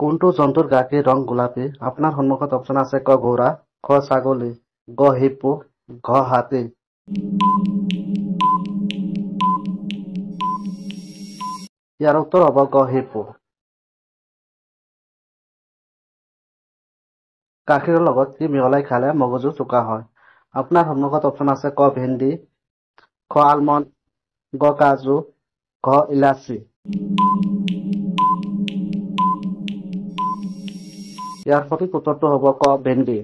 কোনটো জন্তুৰ গাখীৰ ৰং গোলাপী? আপোনাৰ সন্মুখত অপচন আছে ক ঘোঁৰা, খ ছাগলী, গ হিপ্পো, ঘ হাতী। ইয়াৰ উত্তৰ হ'ব গ হিপ্পো। গাখীৰৰ লগত কি মিহলাই খালে মগজু চোকা হয়? আপোনাৰ সন্মুখত অপচন আছে ক ভেন্দি, খ আলমণ্ড, গ কাজু, ঘ ইলাচি। ইয়াৰ সঠিক উত্তৰটো হ'ব ক ভেন্দি।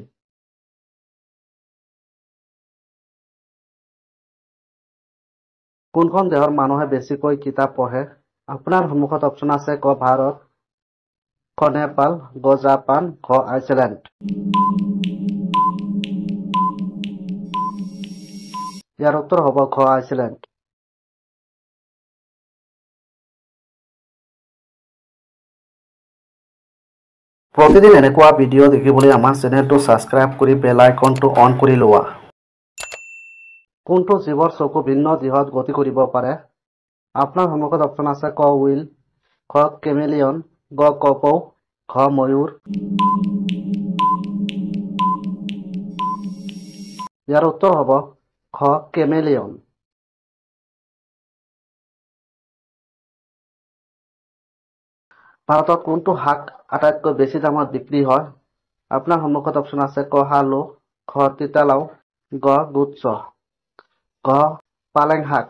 কোনখন দেশৰ মানুহে বেছিকৈ কিতাপ পঢ়ে? আপোনাৰ সন্মুখত অপচন আছে ক ভাৰত, খ নেপাল, গ জাপান, ঘ আইচলেণ্ড। ইয়াৰ উত্তৰ হ'ব ঘ আইচলেণ্ড। প্ৰতিদিন এনেকুৱা ভিডিঅ' দেখিবলৈ আমাৰ চেনেলটো ছাবস্ক্ৰাইব কৰি বেল আইকনটো অন কৰি লোৱা। কোনটো জীৱৰ চকু ভিন্ন দিশত গতি কৰিব পাৰে? আপোনাৰ সন্মুখত অপচন আছে ক উইল, খ কেমেলিয়ন, গ কপৌ, ঘ ময়ূৰ। ইয়াৰ উত্তৰ হ'ব খ কেমেলিয়ন। ভাৰতত কোনটো শাক আটাইতকৈ বেছি দামত বিক্ৰী হয়? আপোনাৰ সন্মুখত অপচন আছে ক আলু, খ তিতালাও, গ গুচ্ছ, ঘ পালেং শাক।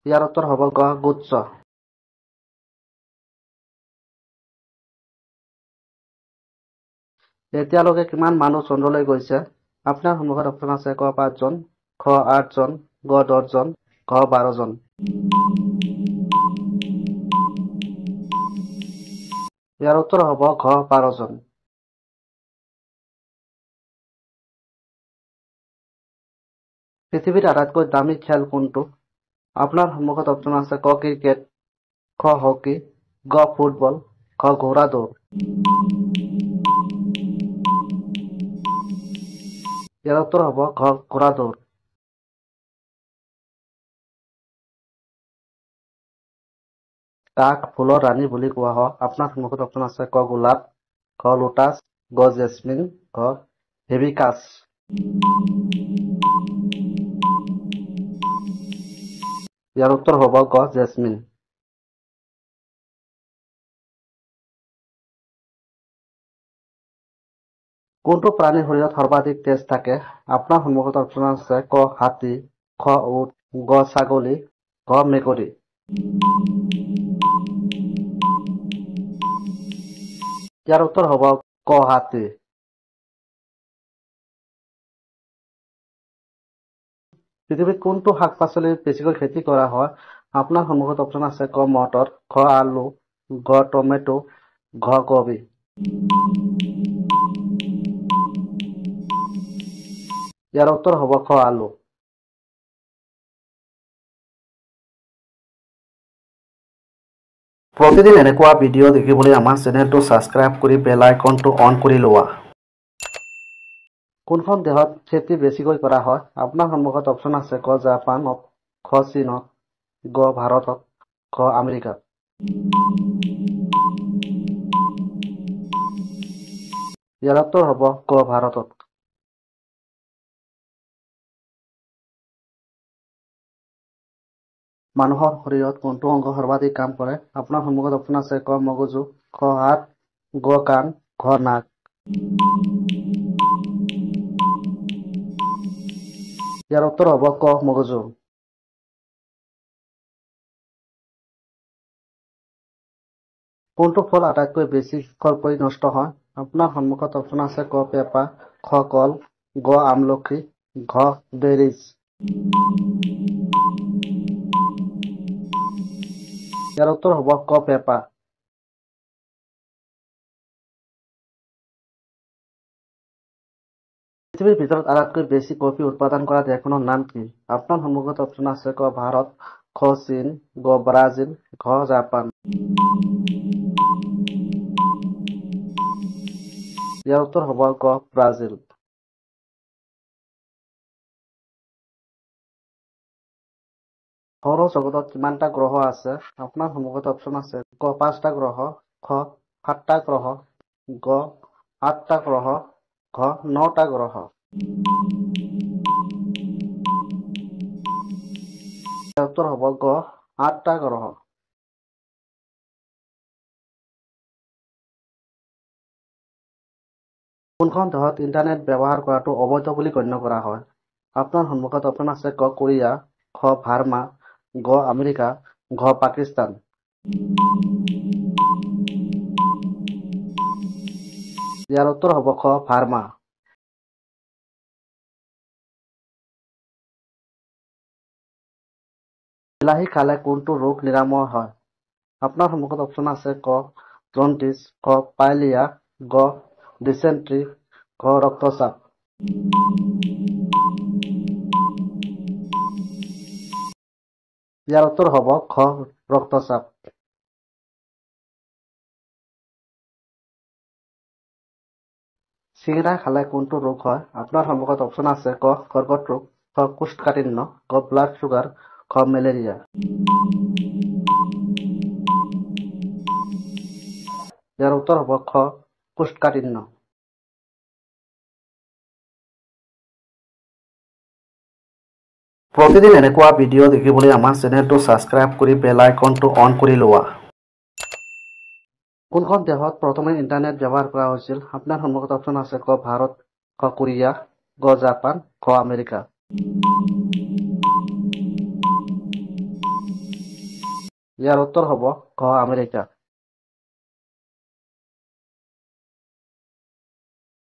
ইয়াৰ উত্তৰ হ'ব গ গুচ্ছ। এতিয়ালৈকে কিমান মানুহ চন্দ্ৰলৈ গৈছে? আপোনাৰ সন্মুখত অপচন আছে ক 5 জন, খ 8 জন, গ 10 জন, ঘ 12 জন। ইয়াৰ উত্তৰ হ'ব ঘ 12 জন। পৃথিৱীৰ আটাইতকৈ দামী খেল কোনটো? আপোনাৰ সন্মুখত অপচন আছে ক ক্ৰিকেট, খ হকী, গ ফুটবল, ঘ ঘোঁৰা দৌৰ। ইয়াৰ উত্তৰ হ'ব ঘ ঘোঁৰা দৌৰ। কাক ফুলৰ ৰাণী বুলি কোৱা হয়? আপোনাৰ সন্মুখত অপচন আছে ক গোলাপ, খ লোটাছ, গ জেচমিন, ঘ হিবিস্কাছ। ইয়াৰ উত্তৰ হ'ব গ জেচমিন। কোনটো প্ৰাণীৰ শৰীৰত সৰ্বাধিক তেজ থাকে? আপোনাৰ সন্মুখত অপচন আছে ক হাতী, খ উট, গ ছাগলী, ঘ মেকুৰী। ইয়াৰ উত্তৰ হ'ব ক হাতী। পৃথিৱীত কোনটো শাক পাচলিৰ বেছিকৈ খেতি কৰা হয়? আপোনাৰ সন্মুখত অপচন আছে ক মটৰ, খ আলু, ঘ টমেটো, ঘ কবি। ইয়াৰ উত্তৰ হ'ব খ আলু। প্ৰতিদিন এনেকুৱা ভিডিঅ' দেখিবলৈ আমাৰ চেনেলটো ছাবস্ক্ৰাইব কৰি বেল আইকনটো অন কৰি লোৱা। কোনখন দেশত খেতি বেছিকৈ কৰা হয়? আপোনাৰ সন্মুখত অপচন আছে ক জাপানত, খ চীনত, গ ভাৰতত, ঘ আমেৰিকাত। ইয়াৰ উত্তৰ হ'ব ক ভাৰতত। মানুহৰ শৰীৰত কোনটো অংগ সৰ্বাধিক কাম কৰে? আপোনাৰ সন্মুখত অপচন আছে ক মগজু, খ হাত, গ কাণ, ঘ নাক। ইয়াৰ উত্তৰ হ'ব ক মগজু। কোনটো ফল আটাইতকৈ বেছি শীতল পৰি নষ্ট হয়? আপোনাৰ সন্মুখত অপচন আছে ক পেঁপা, খ কল, গ আমলখি, ঘ বেৰিজ। ইয়াৰ উত্তৰ হ'ব ক পেঁপা। পৃথিৱীৰ ভিতৰত আটাইতকৈ বেছি কফি উৎপাদন কৰা দেশখনৰ নাম কি? আপোনাৰ সন্মুখত অপচন আছে ক ভাৰত, খ চীন, গ ব্ৰাজিল, ঘ জাপান। ইয়াৰ উত্তৰ হ'ব গ ব্ৰাজিল। সৌৰজগতত কিমানটা গ্ৰহ আছে? আপোনাৰ সন্মুখত অপচন আছে ক 5টা গ্ৰহ, খ 7টা গ্ৰহ, গ 8টা গ্ৰহ, ঘ 9টা গ্ৰহ। উত্তৰ হ'ব গ 8টা গ্ৰহ। কোনখন দেশত ইন্টাৰনেট ব্যৱহাৰ কৰাটো অবৈধ বুলি গণ্য কৰা হয়? আপোনাৰ সন্মুখত অপচন আছে ক কোৰিয়া, খ বাৰ্মা, গ আমেৰিকা, ঘ পাকিস্তান। ইয়াৰ উত্তৰ হ'ব খ বাৰ্মা। বিলাহী খালে কোনটো ৰোগ নিৰাময় হয়? আপোনাৰ সন্মুখত অপচন আছে ক জণ্ডিছ, খ পাইলিয়া, গ ডিচেণ্ট্ৰি, ঘ ৰক্তচাপ। ইয়াৰ উত্তৰ হ'ব খ ৰক্তচাপ। চিঙৰা খালে কোনটো ৰোগ হয়? আপোনাৰ সন্মুখত অপচন আছে ক কৰ্কট ৰোগ, খ কোষ্ঠকাঠিন্য, গ ব্লাড চুগাৰ, খ মেলেৰিয়া। ইয়াৰ উত্তৰ হ'ব খ কোষ্ঠকাঠিন্য। প্ৰতিদিন এনেকুৱা ভিডিঅ' দেখিবলৈ আমাৰ চেনেলটো ছাবস্ক্ৰাইব কৰি বেল আইকনটো অন কৰি লোৱা। কোনখন দেশত প্ৰথমে ইন্টাৰনেট ব্যৱহাৰ কৰা হৈছিল? আপোনাৰ সন্মুখত অপচন আছে ক ভাৰত, খ কোৰিয়া, গ জাপান, খ আমেৰিকা। ইয়াৰ উত্তৰ হ'ব ঘ আমেৰিকা।